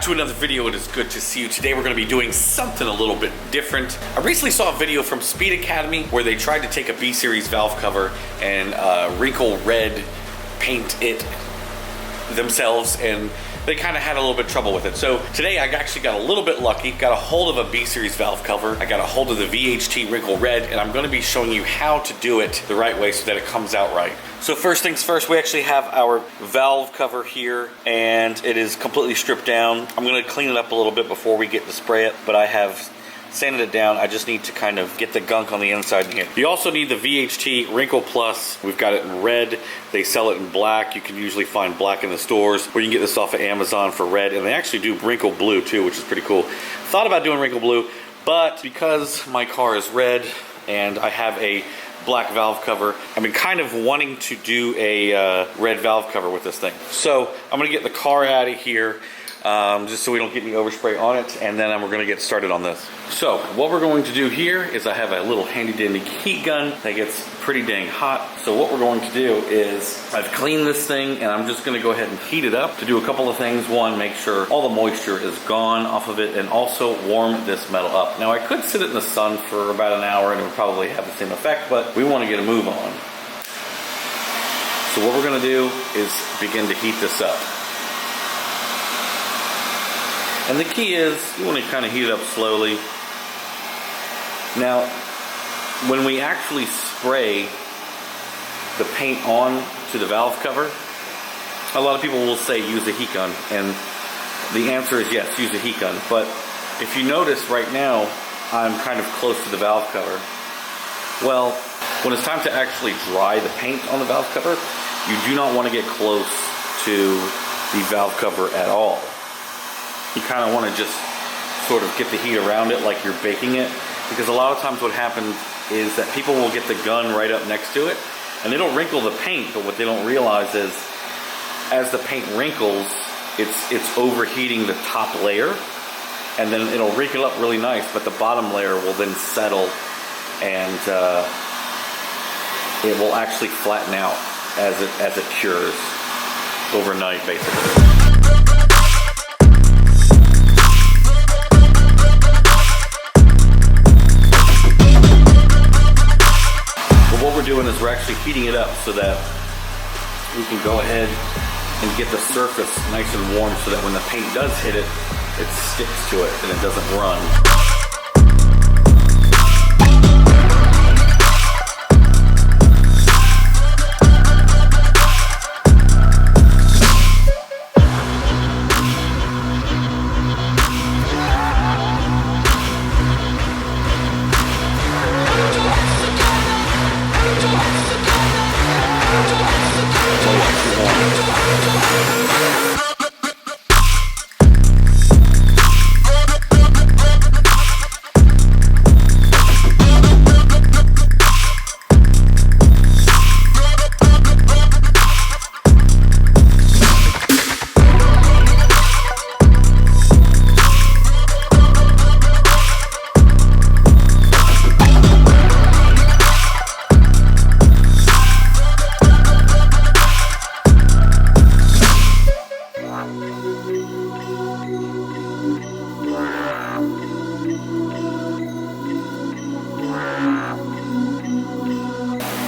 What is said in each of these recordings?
to another video. It is good to see you. Today we're going to be doing something a little bit different. I recently saw a video from Speed Academy where they tried to take a B series valve cover and wrinkle red paint it themselves, and they kind of had a little bit of trouble with it. So today I actually got a little bit lucky, got a hold of a B series valve cover. I got a hold of the VHT wrinkle red, and I'm going to be showing you how to do it the right way so that it comes out right. So first things first, we actually have our valve cover here, and it is completely stripped down. I'm going to clean it up a little bit before we get to spray it, but I have sanded it down. I just need to kind of get the gunk on the inside here. You also need the VHT Wrinkle Plus. We've got it in red. They sell it in black. You can usually find black in the stores, or you can get this off of Amazon for red, and they actually do wrinkle blue too, which is pretty cool. Thought about doing wrinkle blue, but because my car is red and I have a black valve cover, I've been kind of wanting to do a red valve cover with this thing. So I'm gonna get the car out of here, just so we don't get any overspray on it, and then we're gonna get started on this. So what we're going to do here is I have a little handy dandy heat gun that gets pretty dang hot. So what we're going to do is I've cleaned this thing, and I'm just gonna go ahead and heat it up to do a couple of things. One, make sure all the moisture is gone off of it, and also warm this metal up. Now I could sit it in the sun for about an hour and it would probably have the same effect, but we want to get a move on. So what we're gonna do is begin to heat this up. And the key is, you want to kind of heat it up slowly. Now, when we actually spray the paint on to the valve cover, a lot of people will say use a heat gun, and the answer is yes, use a heat gun. But if you notice right now, I'm kind of close to the valve cover. Well, when it's time to actually dry the paint on the valve cover, you do not want to get close to the valve cover at all. You kind of want to just sort of get the heat around it like you're baking it, because a lot of times what happens is that people will get the gun right up next to it and it'll wrinkle the paint, but what they don't realize is as the paint wrinkles, it's overheating the top layer, and then it'll wrinkle up really nice, but the bottom layer will then settle, and it will actually flatten out as it cures overnight, basically. Doing is we're actually heating it up so that we can go ahead and get the surface nice and warm so that when the paint does hit it, it sticks to it and it doesn't run.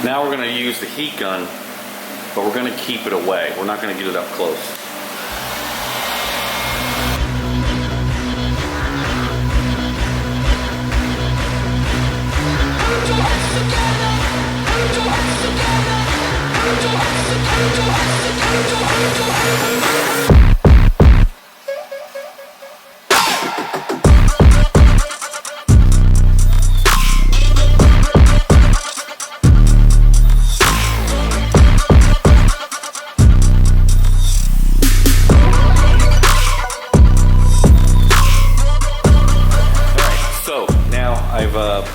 Now we're going to use the heat gun, but we're going to keep it away. We're not going to get it up close.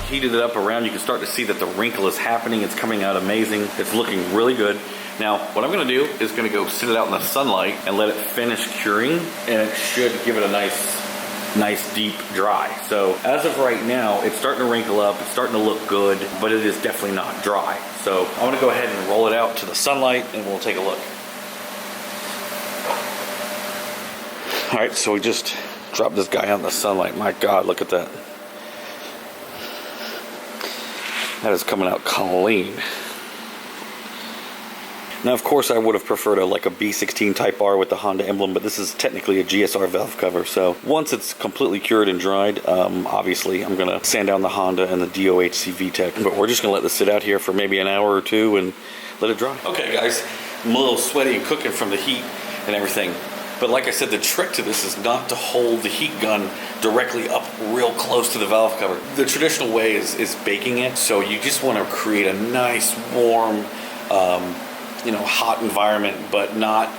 Heated it up around, you can start to see that the wrinkle is happening. It's coming out amazing. It's looking really good. Now, what I'm gonna do is gonna go sit it out in the sunlight and let it finish curing, and it should give it a nice deep dry. So as of right now, it's starting to wrinkle up, it's starting to look good, but it is definitely not dry. So I'm gonna go ahead and roll it out to the sunlight and we'll take a look. Alright, so we just dropped this guy out in the sunlight. My God, look at that. That is coming out clean. Now, of course, I would have preferred a B16 Type R with the Honda emblem, but this is technically a GSR valve cover. So once it's completely cured and dried, obviously I'm going to sand down the Honda and the DOHC VTEC. But we're just going to let this sit out here for maybe an hour or two and let it dry. Okay, guys, I'm a little sweaty and cooking from the heat and everything. But like I said, the trick to this is not to hold the heat gun directly up real close to the valve cover. The traditional way is baking it. So you just want to create a nice, warm, hot environment, but not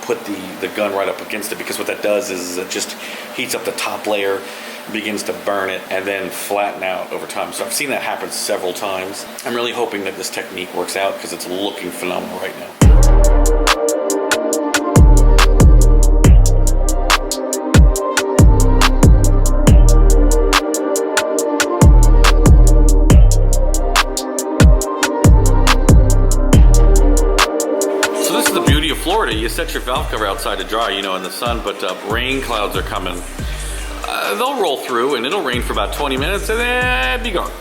put the gun right up against it, because what that does is it just heats up the top layer, begins to burn it, and then flatten out over time. So I've seen that happen several times. I'm really hoping that this technique works out because it's looking phenomenal right now. Florida, you set your valve cover outside to dry, in the sun, but rain clouds are coming. They'll roll through and it'll rain for about 20 minutes and then be gone.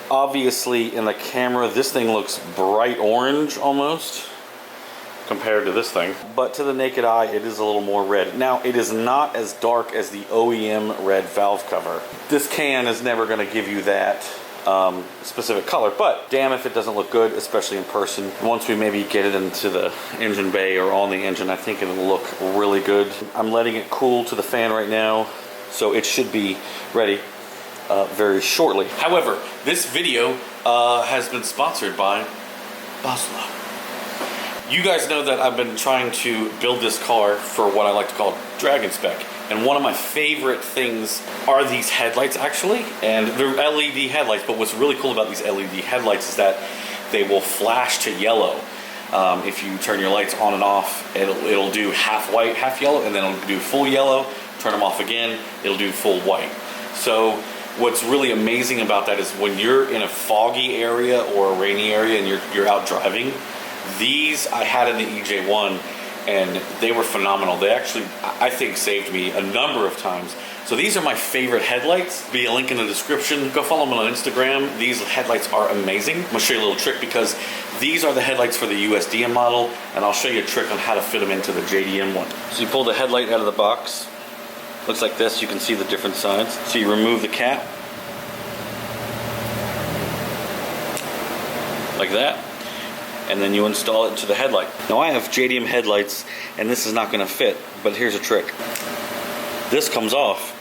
Obviously in the camera this thing looks bright orange almost compared to this thing, but to the naked eye it is a little more red. Now it is not as dark as the OEM red valve cover. This can is never going to give you that specific color, but damn if it doesn't look good, especially in person. Once we maybe get it into the engine bay or on the engine, I think it'll look really good. I'm letting it cool to the fan right now, so it should be ready very shortly. However, this video has been sponsored by Basla. You guys know that I've been trying to build this car for what I like to call Dragon Spec. And one of my favorite things are these headlights, actually. And they're LED headlights, but what's really cool about these LED headlights is that they will flash to yellow. If you turn your lights on and off, it'll do half white, half yellow, and then it'll do full yellow. Turn them off again, it'll do full white. So what's really amazing about that is when you're in a foggy area or a rainy area and you're out driving, these I had in the EJ1 and they were phenomenal. They actually, I think, saved me a number of times. So these are my favorite headlights. Be a link in the description. Go follow them on Instagram. These headlights are amazing. I'm gonna show you a little trick because these are the headlights for the USDM model, and I'll show you a trick on how to fit them into the JDM one. So you pull the headlight out of the box. Looks like this. You can see the different sides. So you remove the cap. Like that. And then you install it into the headlight. Now I have JDM headlights and this is not going to fit, but here's a trick. This comes off.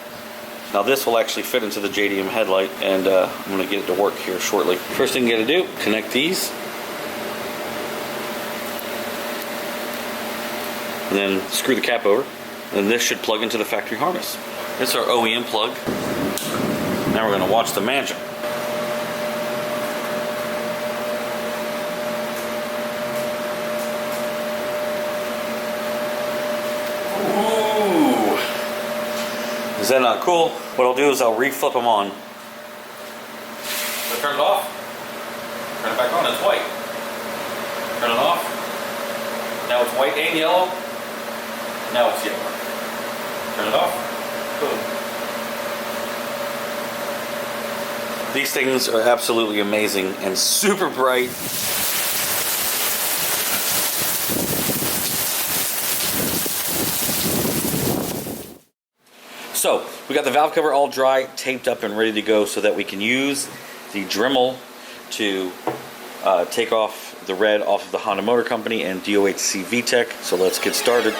Now this will actually fit into the JDM headlight, and I'm going to get it to work here shortly. First thing you got to do, connect these. And then screw the cap over. And this should plug into the factory harness. This is our OEM plug. Now we're going to watch the magic. Is that not cool? What I'll do is I'll re-flip them on. So turn it off. Turn it back on, it's white. Turn it off. Now it's white and yellow. Now it's yellow. Turn it off. Boom. These things are absolutely amazing and super bright. So we got the valve cover all dry, taped up and ready to go so that we can use the Dremel to take off the red off of the Honda Motor Company and DOHC VTEC. So let's get started.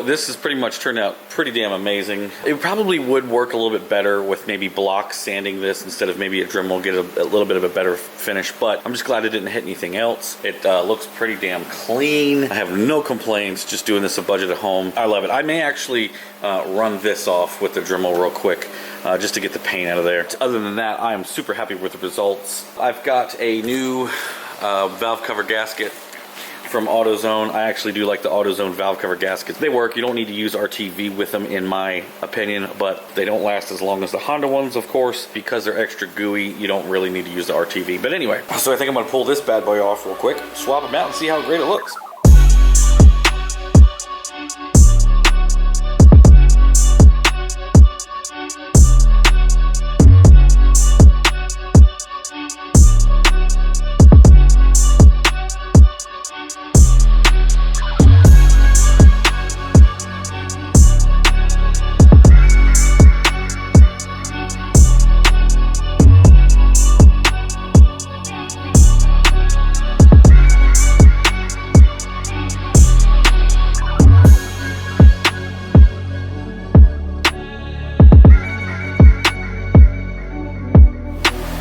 this has pretty much turned out pretty damn amazing. It probably would work a little bit better with maybe block sanding this instead of maybe a Dremel, get a little bit of a better finish, but I'm just glad it didn't hit anything else. It looks pretty damn clean. I have no complaints just doing this a budget at home. I love it. I may actually run this off with the Dremel real quick just to get the paint out of there. Other than that, I am super happy with the results. I've got a new valve cover gasket from AutoZone. I actually do like the AutoZone valve cover gaskets. They work. You don't need to use RTV with them in my opinion, but they don't last as long as the Honda ones, of course, because they're extra gooey. You don't really need to use the RTV. But anyway, so I think I'm gonna pull this bad boy off real quick, swap them out and see how great it looks.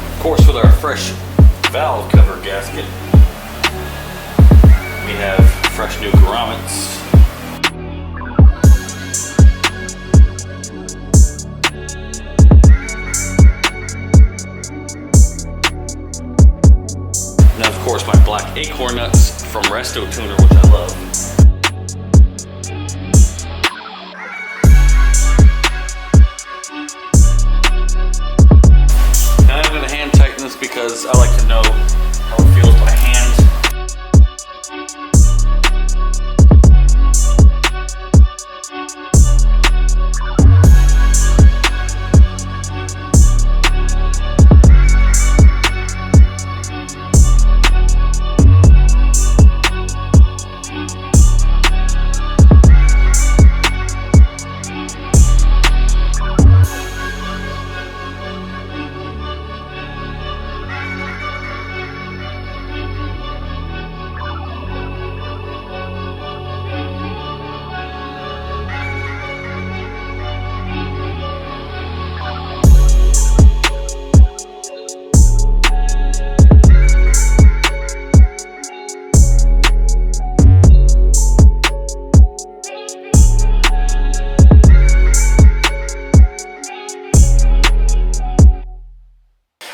Of course, with our fresh valve cover gasket, we have fresh new grommets. And then, of course, my black acorn nuts from Resto Tuner, which I love. Because I like to know how it feels by hand.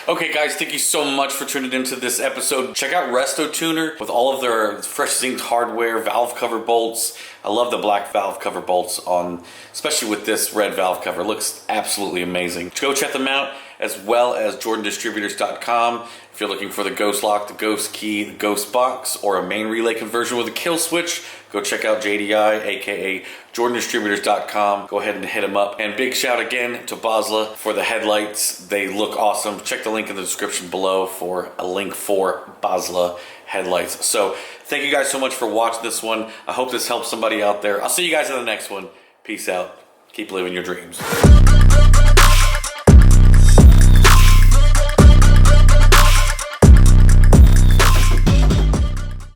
Okay guys, thank you so much for tuning into this episode. Check out Resto Tuner with all of their fresh synced hardware, valve cover bolts. I love the black valve cover bolts on, especially with this red valve cover. It looks absolutely amazing. Go check them out, as well as jordandistributors.com. If you're looking for the ghost lock, the ghost key, the ghost box, or a main relay conversion with a kill switch, go check out JDI, aka jordandistributors.com. Go ahead and hit them up. And big shout again to Basla for the headlights. They look awesome. Check the link in the description below for a link for Basla headlights. So thank you guys so much for watching this one. I hope this helps somebody out there. I'll see you guys in the next one. Peace out. Keep living your dreams.